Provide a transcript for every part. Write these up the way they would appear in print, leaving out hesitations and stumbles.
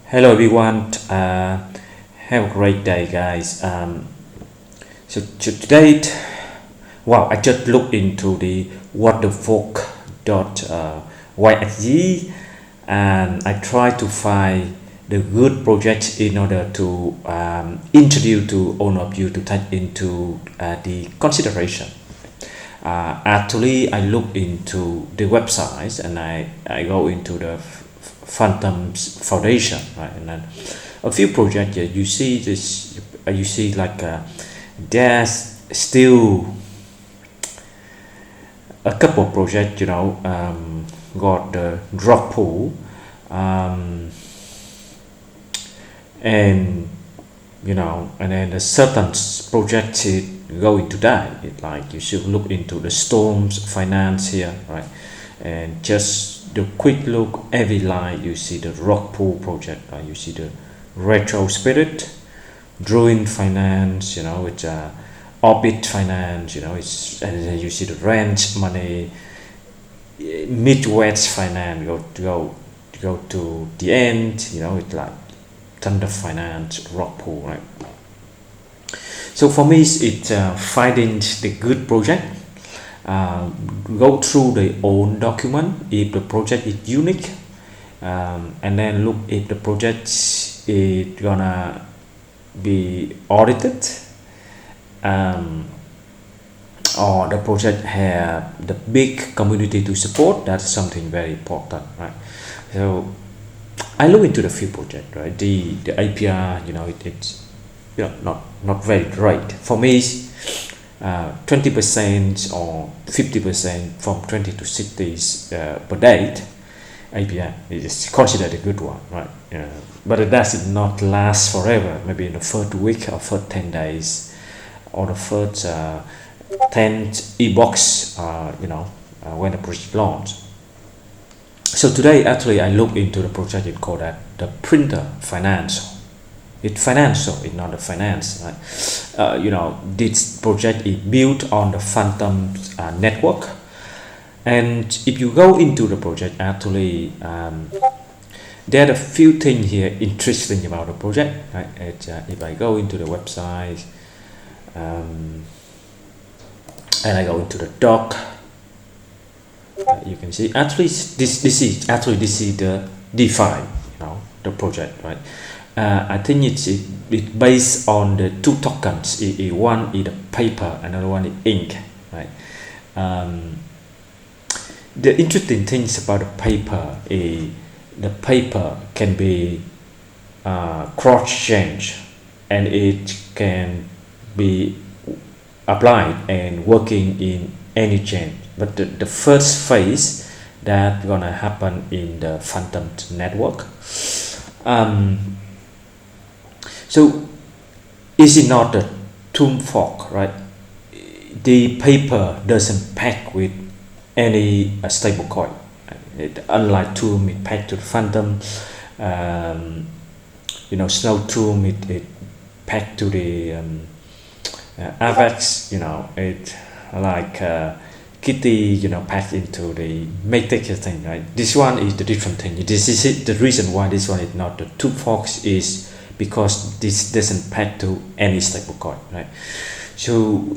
Hello everyone. Have a great day, guys. So today, wow, I just looked into the whatthefuck.yxg and I try to find the good projects in order to introduce to all of you to take into the consideration. Actually, I look into the websites and I go into the Phantom's Foundation, right? And then a few projects, you see this, you see like there's still a couple of projects, got the drop pool, um, and and then the certain projects it go into that. Like you should look into the storms finance here, right? And just the quick look, every line you see the rock pool project, you see the retro spirit, druid finance, it's orbit finance, it's, and then you see the ranch money, midwest finance, go to the end, it's like thunder finance, rock pool, right? So for me it's finding the good project, go through the own document if the project is unique, and then look if the project is gonna be audited, um, or the project have the big community to support. That's something very important, right? So I look into the few project, right? The APR, it's not very great for me. 20% or 50% from 20 to 60 per day APR is considered a good one, right? But it does not last forever. Maybe in the first week or first 10 days or the first 10 e-box, when the project launch. So today actually I look into the project it called that the printer finance. It's financial, it's not a finance, right? This project is built on the Phantom network, and if you go into the project, actually, there are a few things here interesting about the project, right? If I go into the website, and I go into the doc, you can see actually this is the DEFI, the project, right? I think it's based on the two tokens. One is the paper, another one is ink, right? The interesting things about the paper is the paper can be cross-change, and it can be applied and working in any chain. But the first phase that gonna happen in the Phantom network. So is it not a tomb fork, right? The paper doesn't pack with any stable coin. Unlike tomb, it packed to the Phantom. Snow tomb, it packed to the Avex. It like Kitty, packed into the Matrix thing, right? This one is the different thing. This is it. The reason why this one is not the tomb forks is because this doesn't pack to any stablecoin, right? So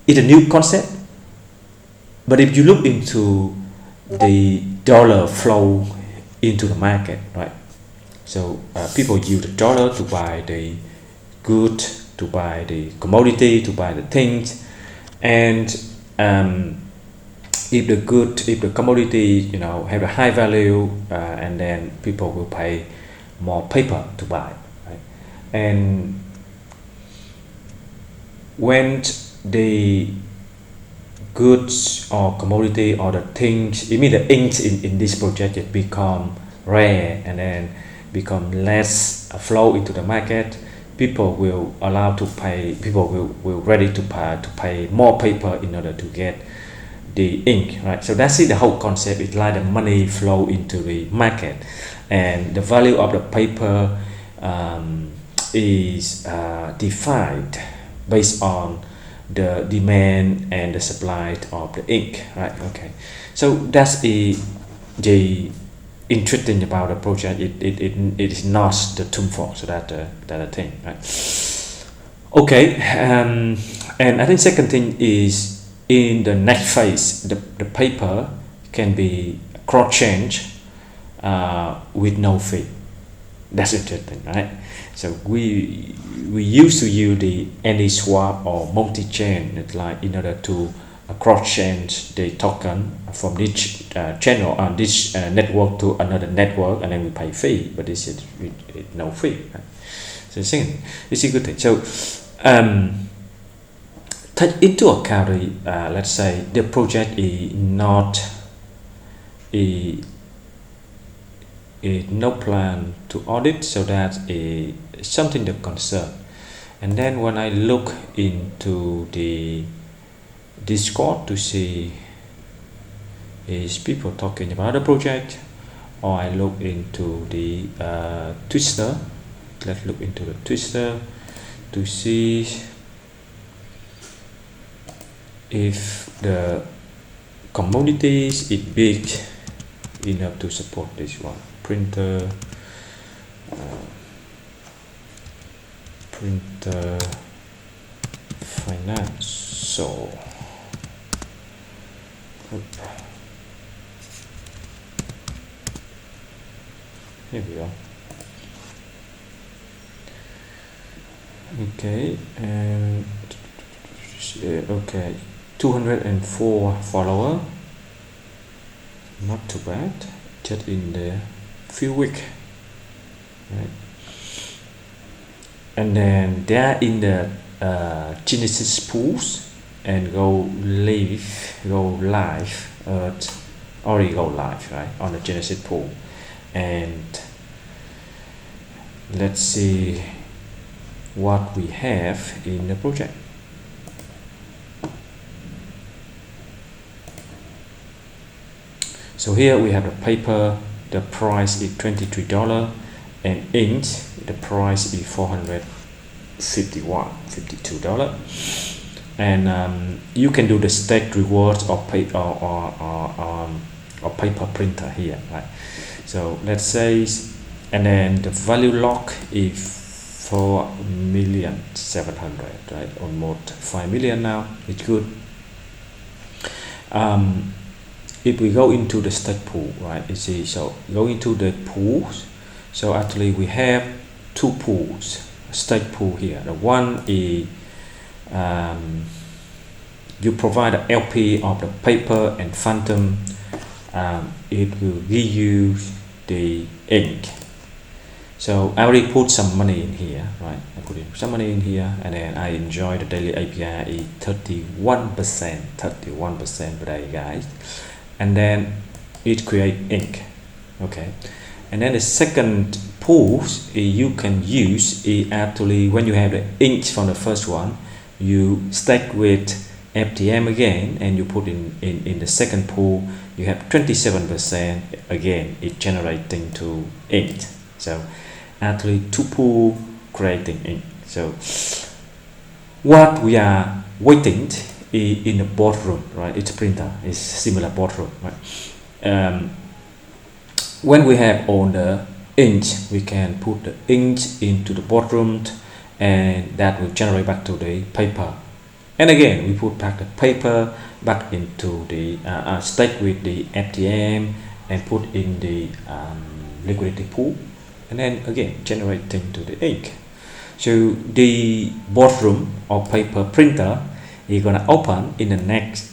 it's a new concept, but if you look into the dollar flow into the market, right? So people use the dollar to buy the good, to buy the commodity, to buy the things, and if the commodity, have a high value, and then people will pay more paper to buy, right? And when the goods or commodity or the things, you mean the inks in this project, it become rare and then become less flow into the market, people will allow to pay, people will ready to pay more paper in order to get the ink, right? So that's it. The whole concept is like the money flow into the market, and the value of the paper is defined based on the demand and the supply of the ink, right? Okay, so that's the interesting about the project, it is not the Tumfor, so that a thing, right? Okay, and I think second thing is in the next phase, the paper can be cross-changed with no fee. That's interesting, right? So we used to use the AnySwap or multi-chain, it's like in order to cross-change the token from this channel on this network to another network, and then we pay fee. But this is with no fee. Right? So this is a good thing. So take into account the let's say the project is not no plan to audit, so that is something to concern. And then when I look into the Discord to see is people talking about the project, or I look into the Twitter. Let's look into the Twitter to see if the communities is big enough to support this one. Printer finance. So here we go. Okay, and okay, 204 follower, not too bad, just in the few weeks, right? And then they are in the Genesis pools and go live, already go live, right, on the Genesis pool. And let's see what we have in the project. So here we have the paper, the price is $23, and ink, the price is $452. And you can do the stake rewards or paper printer here, right? So let's say, and then the value lock is 4,700,000, right? Almost 5 million now. It's good. If we go into the stake pool, right, you see, so go into the pools. So actually we have two pools, stake pool here. The one is you provide the LP of the paper and phantom, it will give you the ink. So I already put some money in here, right? I put in some money in here, and then I enjoy the daily APR is 31% per day, guys. And then it create ink, okay. And then the second pool you can use is actually when you have the ink from the first one, you stack with FTM again, and you put in the second pool, you have 27% again, it generating to ink. So actually two pool creating ink. So what we are waiting in the boardroom, right? It's a printer, it's similar boardroom, right? When we have all the ink, we can put the ink into the boardroom, and that will generate back to the paper. And again, we put back the paper back into the stake with the FTM and put in the liquidity pool, and then again generating to the ink. So the boardroom or paper printer is gonna open in the next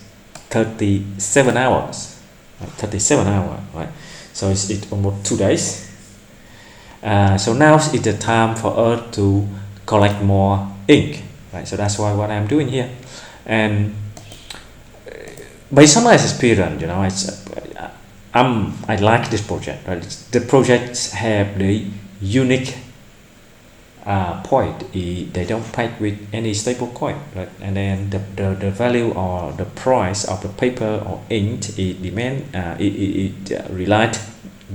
37 hours, right? 37 hours, right? So it's almost 2 days. So now it's the time for us to collect more ink, right? So that's why what I'm doing here. And based on my experience, you know, I like this project, right? The projects have the unique point, they don't pay with any stable coin, right? And then the value or the price of the paper or ink, it relied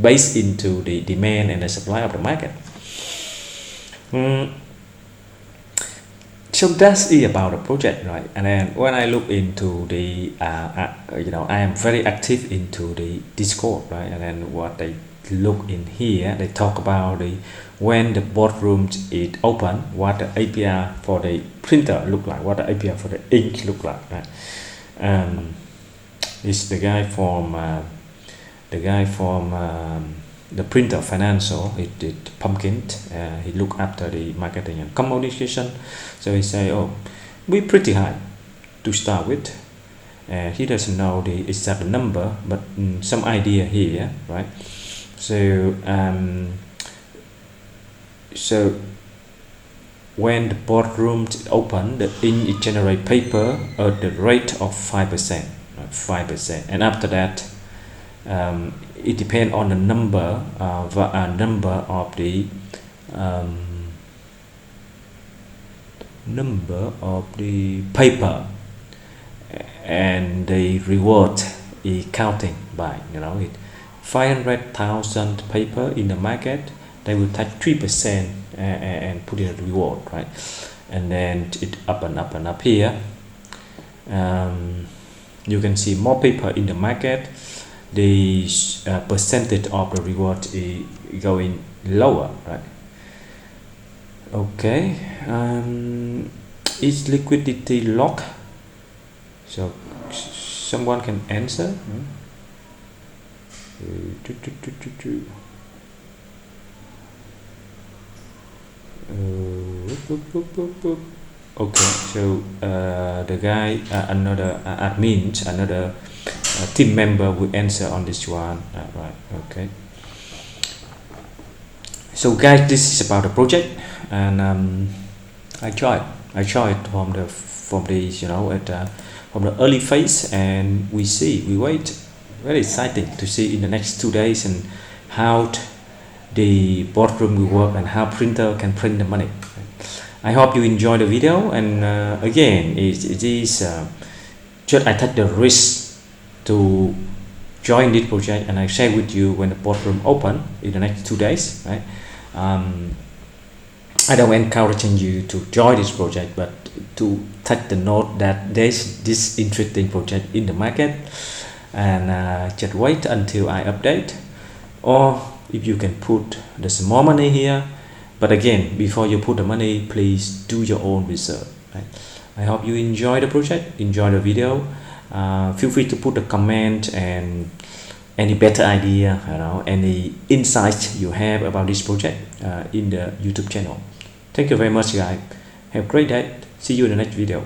based into the demand and the supply of the market. So that's it about the project, right? And then when I look into the you know, I am very active into the Discord, right? And then what they look in here, they talk about the when the boardroom is open, what the APR for the printer look like, what the APR for the ink look like, right? It's the guy from the printer financial. He did pumpkin. He looked after the marketing and communication. So he say, oh, we pretty high to start with. He doesn't know the exact number, but some idea here, right? So when the boardroom is open, the ink generate paper at the rate of 5%, 5%, and after that, it depends on the number of the paper, and the reward is counting by, 500,000 paper in the market, they will take 3% and put in a reward, right? And then it up and up and up here. You can see more paper in the market, the percentage of the reward is going lower, right? Okay. Is liquidity locked? So someone can answer. Okay, so the guy, another admin, another team member will answer on this one, right? Okay. So guys, this is about the project, and I tried from the from the early phase, and we wait. Very exciting to see in the next 2 days and how the boardroom will work and how printer can print the money. I hope you enjoy the video, and again, it is just I take the risk to join this project, and I share with you when the boardroom open in the next 2 days, right? I don't encouraging you to join this project, but to take the note that there's this interesting project in the market, and just wait until I update, or if you can put the small money here. But again, before you put the money, please do your own research, right? I hope you enjoy the project, enjoy the video. Feel free to put a comment and any better idea, any insights you have about this project in the YouTube channel. Thank you very much, guys. Have a great day. See you in the next video.